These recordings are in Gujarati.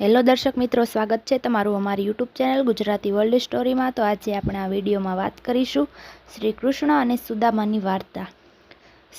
હેલો દર્શક મિત્રો, સ્વાગત છે તમારું અમારી યુટ્યુબ ચેનલ ગુજરાતી વર્લ્ડ સ્ટોરીમાં। તો આજે આપણે આ વિડીયોમાં વાત કરીશું શ્રી કૃષ્ણ અને સુદામાની વાર્તા।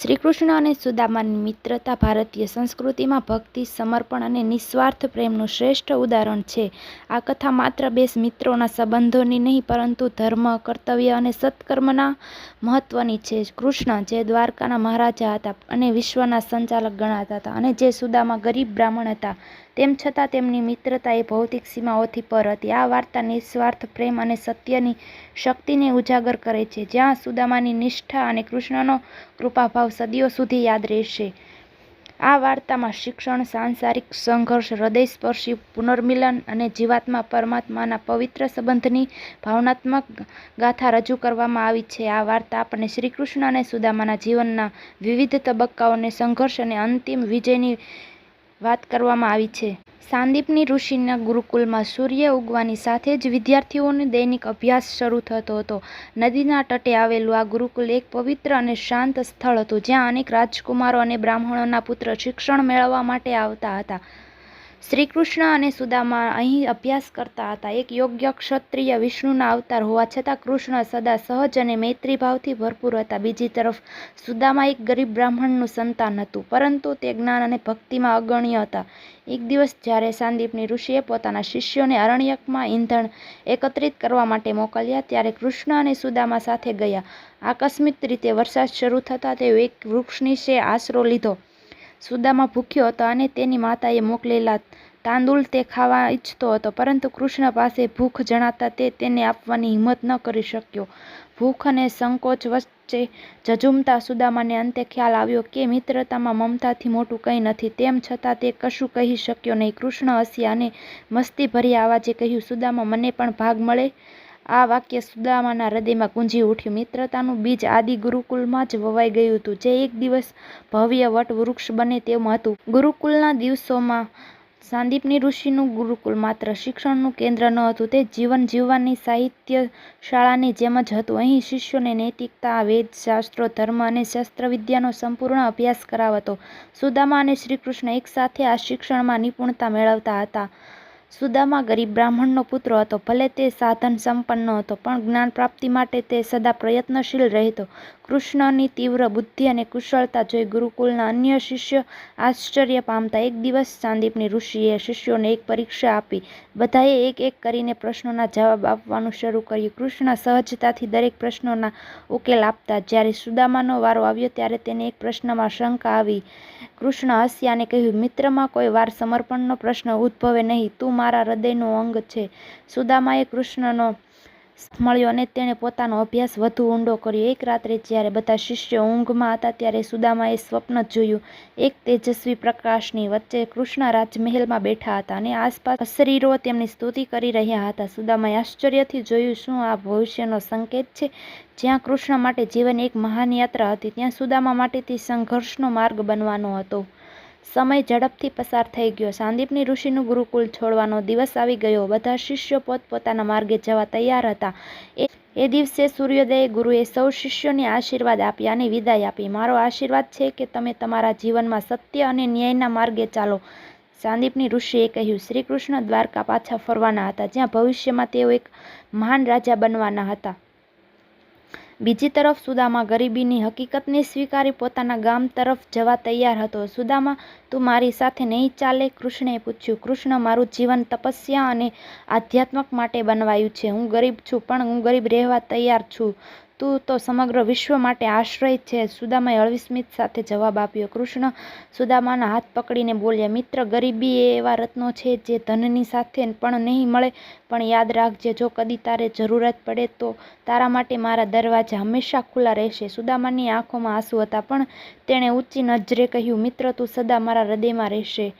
શ્રી કૃષ્ણ અને સુદામાની મિત્રતા ભારતીય સંસ્કૃતિમાં ભક્તિ, સમર્પણ અને નિસ્વાર્થ પ્રેમનું શ્રેષ્ઠ ઉદાહરણ છે। આ કથા માત્ર બે મિત્રોના સંબંધોની નહીં, પરંતુ ધર્મ, કર્તવ્ય અને સત્કર્મના મહત્વની છે। કૃષ્ણ, જે દ્વારકાના મહારાજા હતા અને વિશ્વના સંચાલક ગણાતા હતા, અને જે સુદામા ગરીબ બ્રાહ્મણ હતા, તેમ છતાં તેમની મિત્રતા એ ભૌતિક સીમાઓથી પર હતી। આ વાર્તા નિસ્વાર્થ પ્રેમ અને સત્યની શક્તિને ઉજાગર કરે છે, જ્યાં સુદામાની નિષ્ઠા અને કૃષ્ણનો કૃપાભાવ સદીઓ સુધી યાદ રહેશે। આ વાર્તામાં શિક્ષણ, સાંસારિક સંઘર્ષ, હૃદયસ્પર્શી પુનર્મિલન અને જીવાત્મા પરમાત્માના પવિત્ર સંબંધની ભાવનાત્મક ગાથા રજૂ કરવામાં આવી છે। આ વાર્તા આપણને શ્રી કૃષ્ણ અને સુદામાના જીવનના વિવિધ તબક્કાઓને, સંઘર્ષ અને અંતિમ વિજયની વાત કરવામાં આવી છે। સાંદીપની ઋષિના ગુરુકુલમાં સૂર્ય ઉગવાની સાથે જ વિદ્યાર્થીઓનો દૈનિક અભ્યાસ શરૂ થતો હતો। નદીના તટે આવેલું આ ગુરુકુલ એક પવિત્ર અને શાંત સ્થળ હતું, જ્યાં અનેક રાજકુમારો અને બ્રાહ્મણોના પુત્ર શિક્ષણ મેળવવા માટે આવતા હતા। શ્રી કૃષ્ણ અને સુદામા અહીં અભ્યાસ કરતા હતા। એક યોગ્ય ક્ષત્રિય વિષ્ણુના અવતાર હોવા છતાં કૃષ્ણ સદા સહજ અને મૈત્રીભાવથી ભરપૂર હતા। બીજી તરફ સુદામા એક ગરીબ બ્રાહ્મણનું સંતાન હતું, પરંતુ તે જ્ઞાન અને ભક્તિમાં અગ્રણી હતા। એક દિવસ જ્યારે સાંદીપની ઋષિએ પોતાના શિષ્યોને અરણ્યકમાં ઈંધણ એકત્રિત કરવા માટે મોકલ્યા, ત્યારે કૃષ્ણ અને સુદામા સાથે ગયા। આકસ્મિક રીતે વરસાદ શરૂ થતાં તેઓ એક વૃક્ષ નીચે આશરો લીધો। સુદામા ભૂખ્યો હતો અને તેની માતાએ મોકલેલા તાંદૂળ તે ખાવા ઈચ્છતો હતો, પરંતુ કૃષ્ણ પાસે ભૂખ જણાતા તે તેને આપવાની હિંમત ન કરી શક્યો। ભૂખ અને સંકોચ વચ્ચે ઝઝૂમતા સુદામાને અંતે ખ્યાલ આવ્યો કે મિત્રતામાં મમતાથી મોટું કંઈ નથી, તેમ છતાં તે કશું કહી શક્યો નહીં। કૃષ્ણ હસ્યા અને મસ્તીભર્યા અવાજે કહ્યું, "સુદામા, મને પણ ભાગ મળે?" આ વાક્ય સુદામાના હૃદયમાં ગુંજી ઉઠ્યું। મિત્રતાનું બીજ આદિ ગુરુકુલમાં જ વવાઈ ગયું હતું, જે એક દિવસ ભવ્ય વટ વૃક્ષ બને તેમ હતું। ગુરુકુલના દિવસોમાં સાંદીપની ઋષિનું ગુરુકુલ માત્ર શિક્ષણનું કેન્દ્ર ન હતું, તે જીવન જીવવાની સાહિત્ય શાળાની જેમ જ હતું। અહીં શિષ્યોને નૈતિકતા, વેદ, શાસ્ત્રો, ધર્મ અને શસ્ત્રવિદ્યાનો સંપૂર્ણ અભ્યાસ કરાવાતો। સુદામા અને શ્રીકૃષ્ણ એક સાથે આ શિક્ષણમાં નિપુણતા મેળવતા હતા। સુદામા ગરીબ બ્રાહ્મણનો પુત્ર હતો। ભલે તે સાધન સંપન્ન હતો, પણ જ્ઞાન પ્રાપ્તિ માટે તે સદા પ્રયત્નશીલ રહેતો। કૃષ્ણની તીવ્ર બુદ્ધિ અને કુશળતા જોઈ ગુરુકુલના અન્ય શિષ્યો આશ્ચર્ય પામતા। એક દિવસ સાંદીપની ઋષિએ શિષ્યોને એક પરીક્ષા આપી। બધાએ એક એક કરીને પ્રશ્નોના જવાબ આપવાનું શરૂ કર્યું। કૃષ્ણ સહજતાથી દરેક પ્રશ્નોના ઉકેલ આપતા। જ્યારે સુદામાનો વારો આવ્યો, ત્યારે તેને એક પ્રશ્નમાં શંકા આવી। કૃષ્ણ હસ્યા અને કહ્યું, "મિત્રમાં કોઈ વાર સમર્પણનો પ્રશ્ન ઉદ્ભવે નહીં, તું મારા હૃદયનું અંગ છે." સુદામાએ કૃષ્ણનો સાથ મળ્યો અને તેણે પોતાનો અભ્યાસ વધુ ઊંડો કર્યો। એક રાત્રે જ્યારે બધા શિષ્યો ઊંઘમાં હતા, ત્યારે સુદામાએ સ્વપ્ન જોયું। એક તેજસ્વી પ્રકાશની વચ્ચે કૃષ્ણ રાજમહેલમાં બેઠા હતા અને આસપાસ અશરીરો તેમની સ્તુતિ કરી રહ્યા હતા। સુદામાએ આશ્ચર્યથી જોયું, શું આ ભવિષ્યનો સંકેત છે? જ્યાં કૃષ્ણ માટે જીવન એક મહાન યાત્રા હતી, ત્યાં સુદામા માટે તે સંઘર્ષનો માર્ગ બનવાનો હતો। સમય ઝડપથી પસાર થઈ ગયો। સાંદીપની ઋષિનું ગુરુકુલ છોડવાનો દિવસ આવી ગયો। બધા શિષ્યો પોતપોતાના માર્ગે જવા તૈયાર હતા। એ દિવસે સૂર્યોદયે ગુરુએ સૌ શિષ્યોને આશીર્વાદ આપ્યા અને વિદાય આપી। "મારો આશીર્વાદ છે કે તમે તમારા જીવનમાં સત્ય અને ન્યાયના માર્ગે ચાલો," સાંદીપની ઋષિએ કહ્યું। શ્રી કૃષ્ણ દ્વારકા પાછા ફરવાના હતા, જ્યાં ભવિષ્યમાં તેઓ એક મહાન રાજા બનવાના હતા। બીજી તરફ સુદામા ગરીબીની હકીકતને સ્વીકારી પોતાના ગામ તરફ જવા તૈયાર હતો। "સુદામા, તું મારી સાથે નહીં ચાલે?" કૃષ્ણએ પૂછ્યું। "કૃષ્ણ, મારું જીવન તપસ્યા અને આધ્યાત્મ માટે બનાવાયું છે। હું ગરીબ છું, પણ હું ગરીબ રહેવા તૈયાર છું। તું તો સમગ્ર વિશ્વ માટે આશ્રય છે," સુદામાએ હળવી સ્મિત સાથે જવાબ આપ્યો। કૃષ્ણ સુદામાના હાથ પકડીને બોલ્યા, "મિત્ર, ગરીબી એ એવા રત્નો છે જે ધનની સાથે પણ નહીં મળે। પણ યાદ રાખજે, જો કદી તારે જરૂરત પડે તો તારા માટે મારા દરવાજા હંમેશા ખુલ્લા રહેશે." સુદામાની આંખોમાં આંસુ હતા, પણ તેણે ઊંચી નજરે કહ્યું, "મિત્ર, તું સદા મારા હૃદયમાં રહેશે."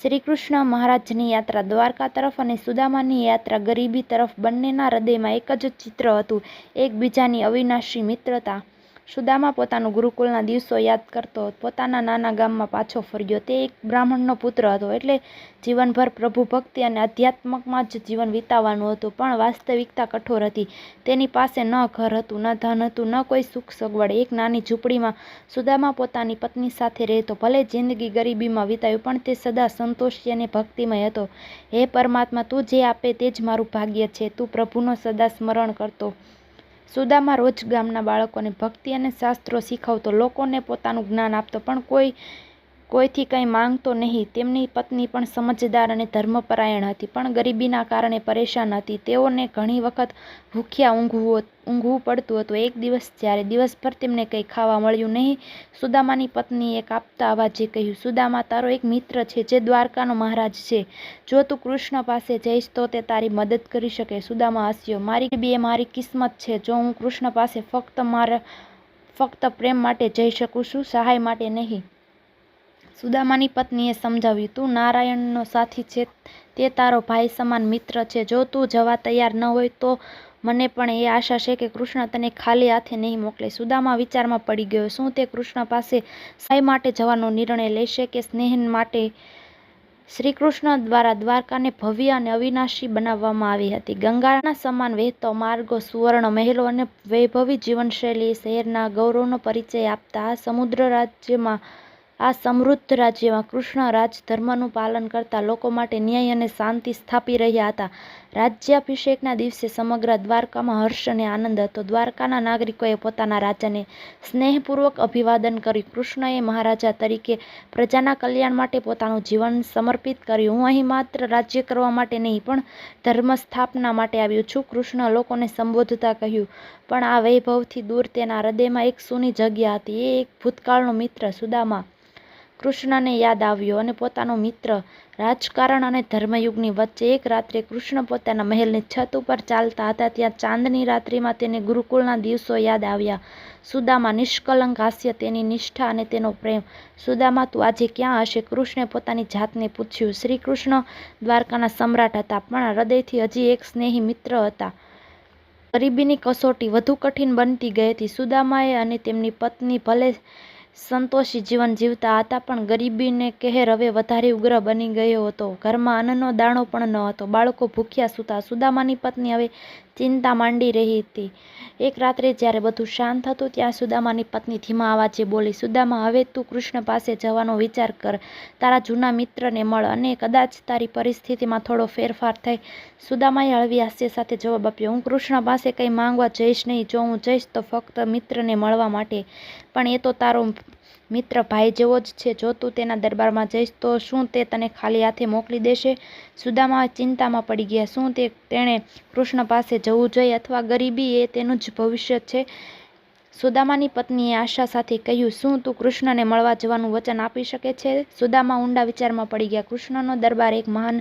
શ્રી કૃષ્ણ મહારાજની યાત્રા દ્વારકા તરફ અને સુદામાની યાત્રા ગરીબી તરફ, બંનેના હૃદયમાં એક જ ચિત્ર હતું, એકબીજાની અવિનાશી મિત્રતા। સુદામા પોતાનું ગુરુકુળના દિવસો યાદ કરતો પોતાના નાના ગામમાં પાછો ફર્યો. તે એક બ્રાહ્મણનો પુત્ર હતો, એટલે જીવનભર પ્રભુ ભક્તિ અને અધ્યાત્મમાં જ જીવન વિતાવવાનું હતું. પણ વાસ્તવિકતા કઠોર હતી. તેની પાસે ન ઘર હતું, ન ધન હતું, ન કોઈ સુખ સગવડ. એક નાની ઝૂંપડીમાં સુદામા પોતાની પત્ની સાથે રહેતો. ભલે જિંદગી ગરીબીમાં વિતાવી, પણ તે સદા સંતોષી અને ભક્તિમય હતો. હે પરમાત્મા, તું જે આપે તે જ મારું ભાગ્ય છે. તું પ્રભુનો સદા સ્મરણ કરતો. સુદામા રોજ ગામના બાળકોને ભક્તિ અને શાસ્ત્રો શીખવતો, લોકોને પોતાનું જ્ઞાન આપતો, પણ કોઈથી કંઈ માંગતો નહીં. તેમની પત્ની પણ સમજદાર અને ધર્મપરાયણ હતી, પણ ગરીબીના કારણે પરેશાન હતી. તેઓને ઘણી વખત ભૂખ્યા ઊંઘવું પડતું હતું. એક દિવસ જ્યારે દિવસભર તેમને કંઈ ખાવા મળ્યું નહીં, સુદામાની પત્નીએ કાપતા અવાજે કહ્યું, સુદામા, તારો એક મિત્ર છે જે દ્વારકાનો મહારાજ છે. જો તું કૃષ્ણ પાસે જઈશ તો તે તારી મદદ કરી શકે. સુદામા હસ્યો, મારી ગરીબી એ મારી કિસ્મત છે. જો હું કૃષ્ણ પાસે ફક્ત પ્રેમ માટે જઈ શકું છું, સહાય માટે નહીં. સુદામાની પત્નીએ સમજાવ્યું, તું નારાયણનો સાથી છે. તે તારો ભાઈ સમાન મિત્ર છે. જો તું જવા તૈયાર ન હોય તો મને પણ એ આશા છે કે કૃષ્ણ તને ખાલી હાથે નહીં મોકલે. સુદામા વિચારમાં પડી ગયો. શું તે કૃષ્ણ પાસે સહાય માટે જવાનો નિર્ણય લેશે કે સ્નેહ માટે? શ્રીકૃષ્ણ દ્વારા દ્વારકાને ભવ્ય અને અવિનાશી બનાવવામાં આવી હતી. ગંગાના સમાન વહેતો માર્ગો, સુવર્ણ મહેલો અને વૈભવી જીવનશૈલી શહેરના ગૌરવનો પરિચય આપતા આ સમૃદ્ધ રાજ્યમાં કૃષ્ણ રાજધર્મનું પાલન કરતા લોકો માટે ન્યાય અને શાંતિ સ્થાપી રહ્યા હતા. રાજ્યાભિષેકના દિવસે સમગ્ર દ્વારકામાં હર્ષ અને આનંદ હતો. દ્વારકાના નાગરિકોએ પોતાના રાજાને સ્નેહપૂર્વક અભિવાદન કર્યું. કૃષ્ણએ મહારાજા તરીકે પ્રજાના કલ્યાણ માટે પોતાનું જીવન સમર્પિત કર્યું. હું અહીં માત્ર રાજ્ય કરવા માટે નહીં, પણ ધર્મ સ્થાપના માટે આવ્યો છું, કૃષ્ણ લોકોને સંબોધતા કહ્યું. પણ આ વૈભવથી દૂર તેના હૃદયમાં એક સૂની જગ્યા હતી. એ એક ભૂતકાળનો મિત્ર સુદામા કૃષ્ણને યાદ આવ્યો અને પોતાનો મિત્ર. રાજકારણ અને ધર્મયુગની વચ્ચે એક રાત્રે કૃષ્ણ પોતાના મહેલની છત ઉપર ચાલતા હતા. ત્યાં ચાંદની રાત્રિમાં તેને ગુરુકુળના દિવસો યાદ આવ્યા. સુદામા નિષ્કલંક હાસ્ય, તેની નિષ્ઠા અને તેનો પ્રેમ. સુદામા, તું આજે ક્યાં હશે? કૃષ્ણે પોતાની જાતને પૂછ્યું. શ્રી કૃષ્ણ દ્વારકાના સમ્રાટ હતા, પણ હૃદયથી હજી એક સ્નેહી મિત્ર હતા. ગરીબીની કસોટી વધુ કઠિન બનતી ગઈ હતી. સુદામાએ અને તેમની પત્ની ભલે સંતોષી જીવન જીવતા હતા, પણ ગરીબીને કહેર હવે વધારે ઉગ્ર બની ગયો હતો. ઘરમાં અન્નનો દાણો પણ ન હતો. બાળકો ભૂખ્યા સૂતા. સુદામાની પત્ની હવે ચિંતા માંડી રહી હતી. એક રાત્રે જ્યારે બધું શાંત હતું, ત્યાં સુદામાની પત્ની ધીમા અવાજે બોલી, સુદામા, હવે તું કૃષ્ણ પાસે જવાનો વિચાર કર. તારા જૂના મિત્રને મળ અને કદાચ તારી પરિસ્થિતિમાં થોડો ફેરફાર થાય. સુદામાએ હળવી હાસ્ય સાથે જવાબ આપ્યો, હું કૃષ્ણ પાસે કંઈ માંગવા જઈશ નહીં. જો હું જઈશ તો ફક્ત મિત્રને મળવા માટે. પણ એ તો તારો મિત્ર ભાઈ જેવો જ છે. જો તું તેના દરબારમાં જઈશ તો શું તે તને ખાલી હાથે મોકલી દેશે? સુદામા ચિંતામાં પડી ગયા. શું તેણે કૃષ્ણ પાસે જવું જોઈએ, અથવા ગરીબી એ તેનું જ ભવિષ્ય છે? સુદામાની પત્નીએ આશા સાથે કહ્યું, શું તું કૃષ્ણને મળવા જવાનું વચન આપી શકે છે? સુદામા ઊંડા વિચારમાં પડી ગયા. કૃષ્ણનો દરબાર એક મહાન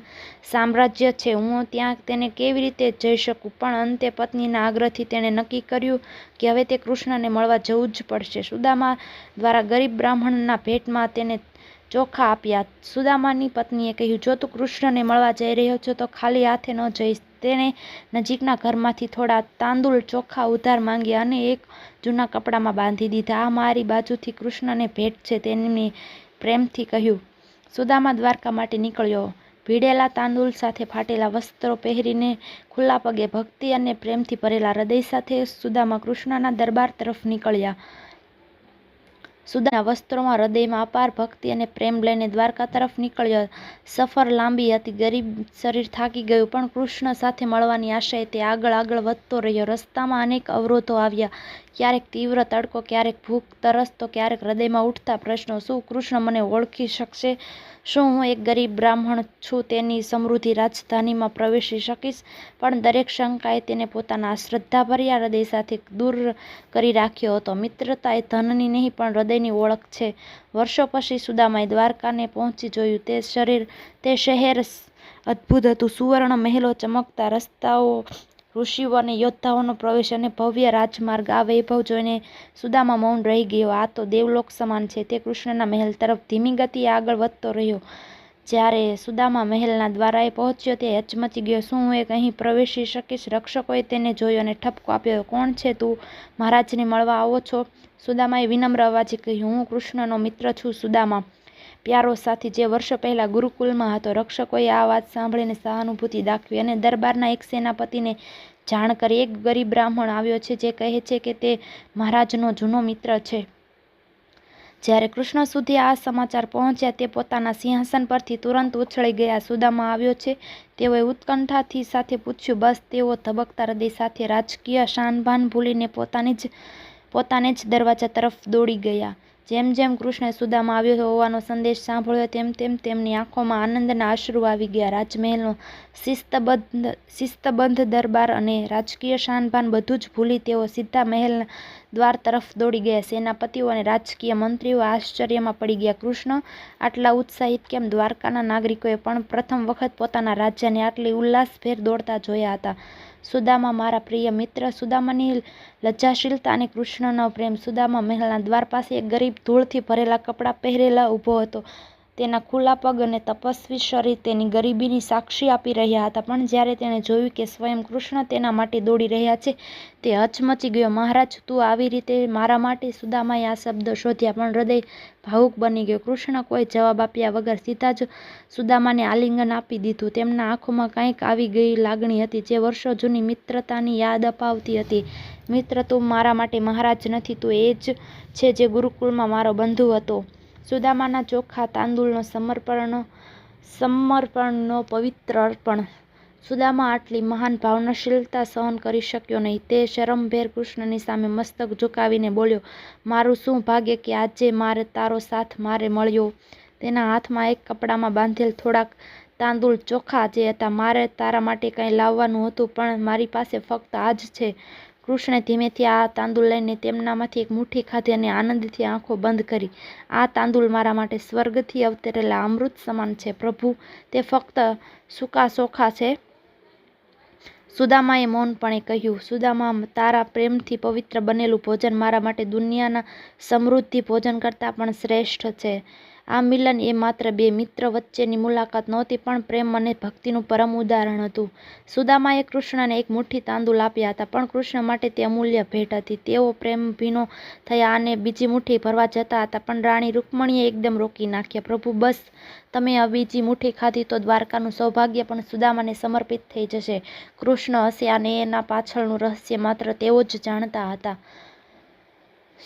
સામ્રાજ્ય છે. હું ત્યાં તેને કેવી રીતે જઈ શકું? પણ અંતે પત્નીના આગ્રહથી તેણે નક્કી કર્યું કે હવે તે કૃષ્ણને મળવા જવું જ પડશે. સુદામા દ્વારા ગરીબ બ્રાહ્મણના ભેટમાં તેને ચોખા આપ્યા. સુદામાની પત્નીએ કહ્યું, જો તું કૃષ્ણને મળવા જઈ રહ્યો છો તો ખાલી હાથે ન જઈશ. તેણે નજીકના ઘરમાંથી થોડા તાંદૂળ, ચોખા ઉધાર માંગ્યા અને એક જૂના કપડામાં બાંધી દીધા. આ મારી બાજુથી કૃષ્ણને ભેટ છે, તેમણે પ્રેમથી કહ્યું. સુદામા દ્વારકા માટે નીકળ્યો. ભીડેલા તાંદૂળ સાથે ફાટેલા વસ્ત્રો પહેરીને, ખુલ્લા પગે, ભક્તિ અને પ્રેમથી ભરેલા હૃદય સાથે સુદામા કૃષ્ણના દરબાર તરફ નીકળ્યા. સુદામાના વસ્ત્રોમાં હૃદયમાં અપાર ભક્તિ અને પ્રેમ લઈને દ્વારકા તરફ નીકળ્યો. સફર લાંબી હતી. ગરીબ શરીર થાકી ગયું, પણ કૃષ્ણ સાથે મળવાની આશાએ તે આગળ વધતો રહ્યો. રસ્તામાં અનેક અવરોધો આવ્યા. ક્યારેક તીવ્ર તડકો, ક્યારેક ભૂખ, તરસ, તો ક્યારેક હૃદયમાં ઉઠતા પ્રશ્નો, શું કૃષ્ણ મને ઓળખી શકશે? શું હું એક ગરીબ બ્રાહ્મણ છું તેની સમૃદ્ધ રાજધાનીમાં પ્રવેશી શકીશ? પણ દરેક શંકાએ તેને પોતાના શ્રદ્ધાભર્યા હૃદય સાથે દૂર કરી રાખ્યો હતો. મિત્રતા એ ધનની નહીં પણ હૃદયની ઓળખ છે. વર્ષો પછી સુદામાએ દ્વારકાને પહોંચી જોયું. તે શહેર અદ્ભુત હતું. સુવર્ણ મહેલો, ચમકતા રસ્તાઓ, ઋષિઓ અને યોદ્ધાઓનો પ્રવેશ અને ભવ્ય રાજમાર્ગ. આ વૈભવ જોઈને સુદામા મૌન રહી ગયો. આ તો દેવલોક સમાન છે. તે કૃષ્ણના મહેલ તરફ ધીમી ગતિએ આગળ વધતો રહ્યો. જ્યારે સુદામા મહેલના દ્વારાએ પહોંચ્યો તે હચમચી ગયો. શું હું અહીં પ્રવેશી શકીશ? રક્ષકોએ તેને જોયો અને ઠપકો આપ્યો. કોણ છે તું? મહારાજને મળવા આવો છો? સુદામાએ વિનમ્ર અવાજે કહ્યું, હું કૃષ્ણનો મિત્ર છું, સુદામા, પ્યારો સાથી, જે વર્ષો પહેલા ગુરુકુલમાં હતો. રક્ષકોએ આ વાત સાંભળીને સહાનુભૂતિ દાખવી અને દરબારના એક સેનાપતિને જાણ કરી. એક ગરીબ બ્રાહ્મણ આવ્યો છે જે કહે છે કે તે મહારાજનો જૂનો મિત્ર છે. જ્યારે કૃષ્ણ સુધી આ સમાચાર પહોંચ્યા તે પોતાના સિંહાસન પરથી તુરંત ઉછળી ગયા. સુદામા આવ્યો છે? તેઓએ ઉત્કંઠાથી સાથે પૂછ્યું. બસ. તેઓ ધબકતા હૃદય સાથે રાજકીય શાનભાન ભૂલીને પોતાને જ દરવાજા તરફ દોડી ગયા. જેમ જેમ કૃષ્ણે સુદામા આવ્યો હોવાનો સંદેશ સાંભળ્યો તેમ તેમ તેમની આંખોમાં આનંદના અશ્રુ આવી ગયા. રાજમહેલનો શિસ્તબદ્ધ દરબાર અને રાજકીય શાનભાન બધું જ ભૂલી તેઓ સીધા મહેલના દ્વાર તરફ દોડી ગયા. સેનાપતિઓ અને રાજકીય મંત્રીઓ આશ્ચર્યમાં પડી ગયા. કૃષ્ણ આટલા ઉત્સાહિત કેમ? દ્વારકાના નાગરિકોએ પણ પ્રથમ વખત પોતાના રાજાને આટલી ઉલ્લાસભેર દોડતા જોયા હતા. સુદામા, મારા પ્રિય મિત્ર. સુદામાની લજ્જાશીલતા અને કૃષ્ણનો પ્રેમ. સુદામા મહેલના દ્વાર પાસે એક ગરીબ ધૂળથી ભરેલા કપડાં પહેરેલા ઊભો હતો. તેના ખુલ્લા પગ અને તપસ્વી શરીર તેની ગરીબીની સાક્ષી આપી રહ્યા હતા. પણ જ્યારે તેણે જોયું કે સ્વયં કૃષ્ણ તેના માટે દોડી રહ્યા છે, તે હચમચી ગયો. મહારાજ, તું આવી રીતે મારા માટે? સુદામાએ આ શબ્દો શોધ્યા, પણ હૃદય ભાવુક બની ગયું. કૃષ્ણ કોઈ જવાબ આપ્યા વગર સીધા જ સુદામાને આલિંગન આપી દીધું. તેમના આંખોમાં કંઈક આવી ગઈ લાગણી હતી જે વર્ષો જૂની મિત્રતાની યાદ અપાવતી હતી. મિત્ર, તું મારા માટે મહારાજ નથી, તું એ જ છે જે ગુરુકુલમાં મારો બંધુ હતો. સુદામાના ચોખ્ખા તાંદુળનો સમર્પણનો પવિત્ર અર્પણ. સુદામા આટલી મહાન ભાવનાશીલતા સહન કરી શક્યો નહીં. તે શરમભેર કૃષ્ણની સામે મસ્તક ઝુકાવીને બોલ્યો, મારું શું ભાગ્ય કે આજે મારે તારો સાથ મારે મળ્યો. તેના હાથમાં એક કપડામાં બાંધેલ થોડાક તાંદુળ ચોખ્ખા જે હતા. મારે તારા માટે કંઈ લાવવાનું હતું, પણ મારી પાસે ફક્ત આ જ છે. કૃષ્ણે ધીમેથી આ તાંદુળ લઈને તેમનામાંથી એક મુઠ્ઠી ખાધી અને આનંદથી આંખો બંધ કરી. આ તાંદુળ મારા માટે સ્વર્ગથી અવતરેલા અમૃત સમાન છે, પ્રભુ. તે ફક્ત સૂકા ચોખા છે. સુદામાએ મૌનપણે કહ્યું, સુદામા, તારા પ્રેમથી પવિત્ર બનેલું ભોજન મારા માટે દુનિયાના સમૃદ્ધિ ભોજન કરતાં પણ શ્રેષ્ઠ છે. આ મિલન એ માત્ર બે મિત્ર વચ્ચેની મુલાકાત નહોતી, પણ પ્રેમ અને ભક્તિનું પરમ ઉદાહરણ હતું. સુદામાએ કૃષ્ણને એક મુઠ્ઠી તાંદુળ આપ્યા હતા, પણ કૃષ્ણ માટે તે અમૂલ્ય ભેટ હતી. તેઓ પ્રેમભીનો થયા અને બીજી મુઠ્ઠી ભરવા જતા હતા, પણ રાણી રૂકમણીએ એકદમ રોકી નાખ્યા. પ્રભુ, બસ. તમે આ બીજી મુઠ્ઠી ખાધી તો દ્વારકાનું સૌભાગ્ય પણ સુદામાને સમર્પિત થઈ જશે. કૃષ્ણ હસ્યા અને એના પાછળનું રહસ્ય માત્ર તેઓ જ જાણતા હતા.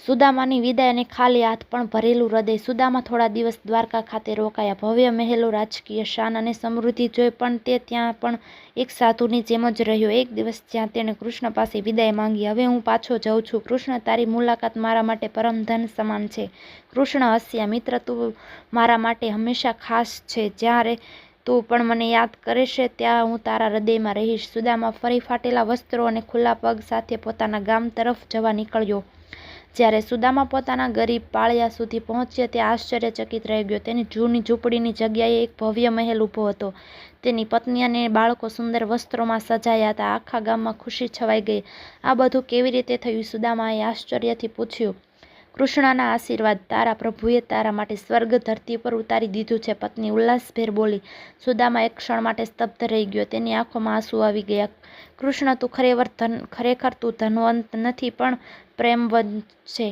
સુદામાની વિદાય અને ખાલી હાથ પણ ભરેલું હૃદય. સુદામા થોડા દિવસ દ્વારકા ખાતે રોકાયા. ભવ્ય મહેલો, રાજકીય શાન અને સમૃદ્ધિ જોઈ પણ તે ત્યાં પણ એક સાધુની જેમ જ રહ્યો. એક દિવસ જ્યાં તેણે કૃષ્ણ પાસે વિદાય માંગી. હવે હું પાછો જાઉં છું કૃષ્ણ, તારી મુલાકાત મારા માટે પરમધન સમાન છે. કૃષ્ણ હસ્યા, મિત્ર, તું મારા માટે હંમેશા ખાસ છે. જ્યારે તું પણ મને યાદ કરે છે ત્યાં હું તારા હૃદયમાં રહીશ. સુદામા ફરી ફાટેલા વસ્ત્રો અને ખુલ્લા પગ સાથે પોતાના ગામ તરફ જવા નીકળ્યો. જ્યારે સુદામા પોતાના ગરીબ પાળિયા સુધી પહોંચ્યો તે આશ્ચર્યચકિત રહી ગયો. તેની જૂની ઝૂંપડીની જગ્યાએ એક ભવ્ય મહેલ ઊભો હતો. તેની પત્ની અને બાળકો સુંદર વસ્ત્રોમાં સજાયા હતા. આખા ગામમાં ખુશી છવાઈ ગઈ. આ બધું કેવી રીતે થયું? સુદામાએ આશ્ચર્યથી પૂછ્યું. કૃષ્ણના આશીર્વાદ. તારા પ્રભુએ તારા માટે સ્વર્ગ ધરતી પર ઉતારી દીધું છે, પત્ની ઉલ્લાસભેર બોલી. સુદામા એક ક્ષણ માટે સ્તબ્ધ રહી ગયો. તેની આંખોમાં આંસુ આવી ગયા. કૃષ્ણ, તું ખરેખર તું ધનવંત નથી, પણ પ્રેમવંત છે.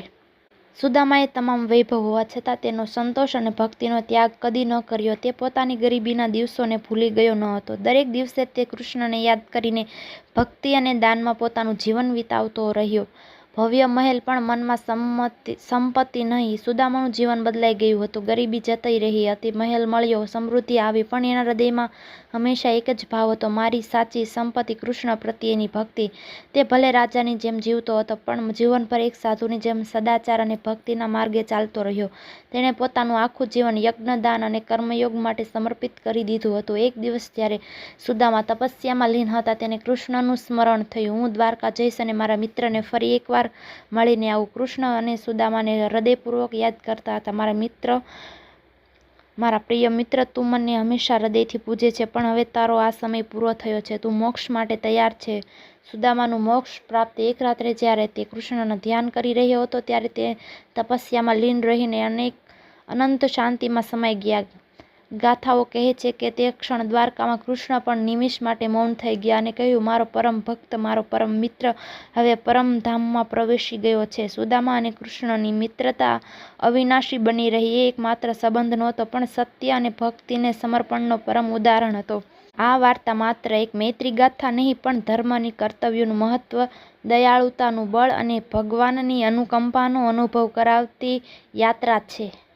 સુદામાએ તમામ વૈભવ હોવા છતાં તેનો સંતોષ અને ભક્તિનો ત્યાગ કદી ન કર્યો. તે પોતાની ગરીબીના દિવસોને ભૂલી ગયો ન હતો. દરેક દિવસે તે કૃષ્ણને યાદ કરીને ભક્તિ અને દાનમાં પોતાનું જીવન વિતાવતો રહ્યો. ભવ્ય મહેલ પણ મનમાં સંપત્તિ નહીં. સુદામાનું જીવન બદલાઈ ગયું હતું. ગરીબી જતી રહી હતી, મહેલ મળ્યો, સમૃદ્ધિ આવી, પણ એના હૃદયમાં હંમેશા એક જ ભાવ હતો, મારી સાચી સંપત્તિ કૃષ્ણ પ્રત્યેની ભક્તિ. તે ભલે રાજાની જેમ જીવતો હતો, પણ જીવનભર એક સાધુની જેમ સદાચાર અને ભક્તિના માર્ગે ચાલતો રહ્યો. તેણે પોતાનું આખું જીવન યજ્ઞ, દાન અને કર્મયોગ માટે સમર્પિત કરી દીધું હતું. એક દિવસ જ્યારે સુદામા તપસ્યામાં લીન હતા, તેને કૃષ્ણનું સ્મરણ થયું. હું દ્વારકા જઈશ અને મારા મિત્રને ફરી એકવાર મળીને આવું. કૃષ્ણ અને સુદામાને હૃદયપૂર્વક યાદ કરતા હતા. મારા પ્રિય મિત્ર, તું મને હંમેશા હૃદયથી પૂજે છે, પણ હવે તારો આ સમય પૂરો થયો છે. તું મોક્ષ માટે તૈયાર છે. સુદામાનું મોક્ષ પ્રાપ્ત. એક રાત્રે જ્યારે તે કૃષ્ણનું ધ્યાન કરી રહ્યો હતો ત્યારે તે તપસ્યામાં લીન રહીને અનંત શાંતિમાં સમાઈ ગયા. ગાથાઓ કહે છે કે તે ક્ષણ દ્વારકામાં કૃષ્ણ પણ નિમિષ માટે મૌન થઈ ગયા અને કહ્યું, મારો પરમ ભક્ત, મારો પરમ મિત્ર હવે પરમધામમાં પ્રવેશી ગયો છે. સુદામા અને કૃષ્ણની મિત્રતા અવિનાશી બની રહી. એ એકમાત્ર સંબંધ નહોતો, પણ સત્ય અને ભક્તિને સમર્પણનો પરમ ઉદાહરણ હતો. આ વાર્તા માત્ર એક મૈત્રી ગાથા નહીં, પણ ધર્મની, કર્તવ્યનું મહત્વ, દયાળુતાનું બળ અને ભગવાનની અનુકંપાનો અનુભવ કરાવતી યાત્રા છે.